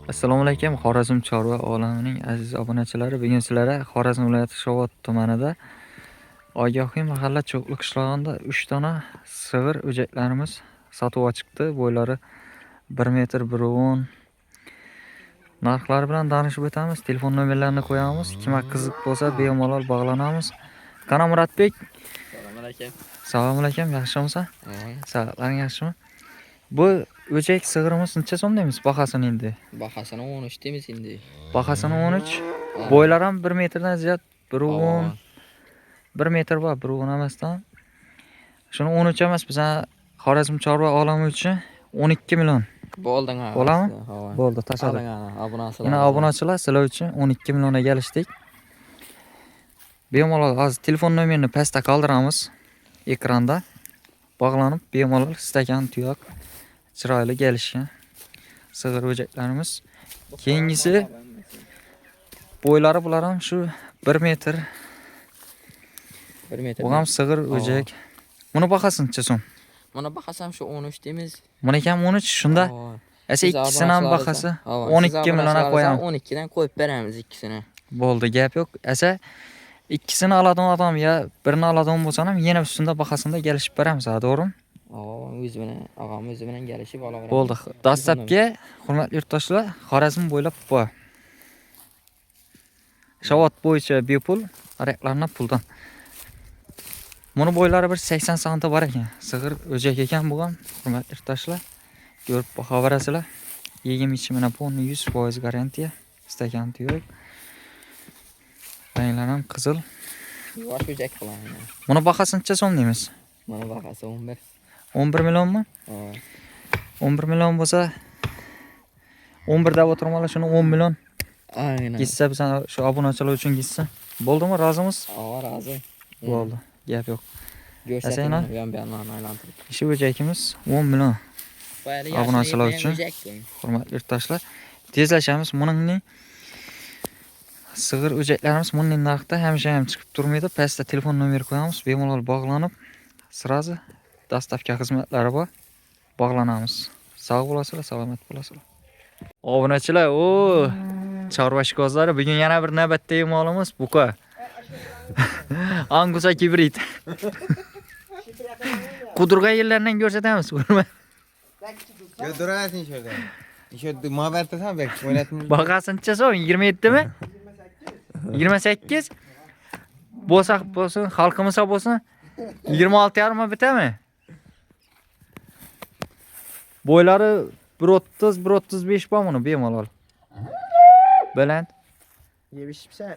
Assalomu alaykum, Xorazm chorva olamining aziz obunachilari. Bugun sizlarga Xorazm viloyati Shovot tumanida Ogohiy mahalla Cho'qli qishlog'ida 3 dona sig'ir o'jaklarimiz sotuvga chiqdi. Bo'ylari 1 metr 1.10. Narxlari bilan tanishib o'tamiz. Telefon nomerlarini qo'yamiz. Kimga qiziq bo'lsa, bemalol bog'lanamiz. Qana Muratbek. Assalomu alaykum. Assalomu alaykum, yaxshimisan? Sog'liqlaring yaxshimi? Bu o'jak sig'irimiz necha so'm deymiz bahasini endi? Bahasini 13 deymiz endi. Bahasini 13. Bo'ylari ham 1 metrdan ziyod 1.10. 1 metr bor, 1.10 emasdan. Shuni 13 emas, biz Xorazm chorva olami uchun 12 million. Bo'lding ha. Bo'ladimi? Bo'ldi, tashabbus. Obunachilar. Yana obunachilar sizlar uchun 12 millionga kelishdik. Bemalol hozir telefon nomerini pastda qoldiramiz ekranda. Bog'lanib, bemalol istagan tuyoq chiroyli kelishgan sig'ir o'jaklarimiz. Keyingisi bo'ylari bular ham shu 1 metr. 1 metr. Bu ham sig'ir o'jak. Buni bahasi necha so'm? Buni bahasi ham shu 13 deymiz. Buniki ham 13 shunda. Esa ikkisini ham bahasi 12 millionga qo'yamiz. 12 dan qo'yib beramiz ikkisini. Bo'ldi, gap yo'q. Esa ikkisini oladigan odam ya birini oladigan bo'lsa ham yana ustunda bahasida kelishib beramiz, to'g'rimi? Og'am o'zi bilan kelishib olaveramiz. Bo'ldi. Dastlabki hurmatli yurtdoshlar, Xorazm bo'ylab bor. Shovot bo'yicha bepul, ariqlarni puldan. Buni bo'ylari bir 80 sm bor ekan. Sig'ir o'jak ekan bu ham, hurmatli yurtdoshlar. Ko'rib baho berasizlar. Yegim ichim mana bu 100% garantiya. Istagan tuyoq. Ranglar ham qizil. Yosh o'jak bilan. Buni bahasi necha so'm deymiz? Buni bahasi 11. 11 millionmi? 11 million bo'lsa 11 deb o'tirmalar, shuni 10 million. Aynan. Gitsa biz shu obunachilar uchun gitsa. Bo'ldimi? Rozimiz? Rozi. Bo'ldi. Gap yo'q. Go'shakni bu-yoqdan aylantirib. Shu o'jakimiz 10 million. Obunachilar uchun. Hurmatli yurtdoshlar, tezlashamiz. Buning sig'ir o'jaklarimiz bunday narxda hamisha ham chiqib turmaydi. Pastda telefon nomeri qo'yamiz. Bemalol bog'lanib, sirazi dastavka xizmatlari bor. Bog'lanamiz. Sog' bo'lasizlar, salomat bo'lasizlar. Obunachilar, chorva shkozlari, bugun yana bir navbatdagi molimiz buqa. Angusa kibrit. Qudurgan yerlardan ko'rsatamiz, ko'rma. Yo'dirasin sho'da. Sho'da mo'bartasan bek, o'ynatmiz. Bahasini so'm 27 mi? 28. Bo'lsin, xalqimiz bo'lsin. 26,5 mi bitami? Bo'ylari 1.30, 1.35 bor buni bemalol. Baland. Yebishibsan.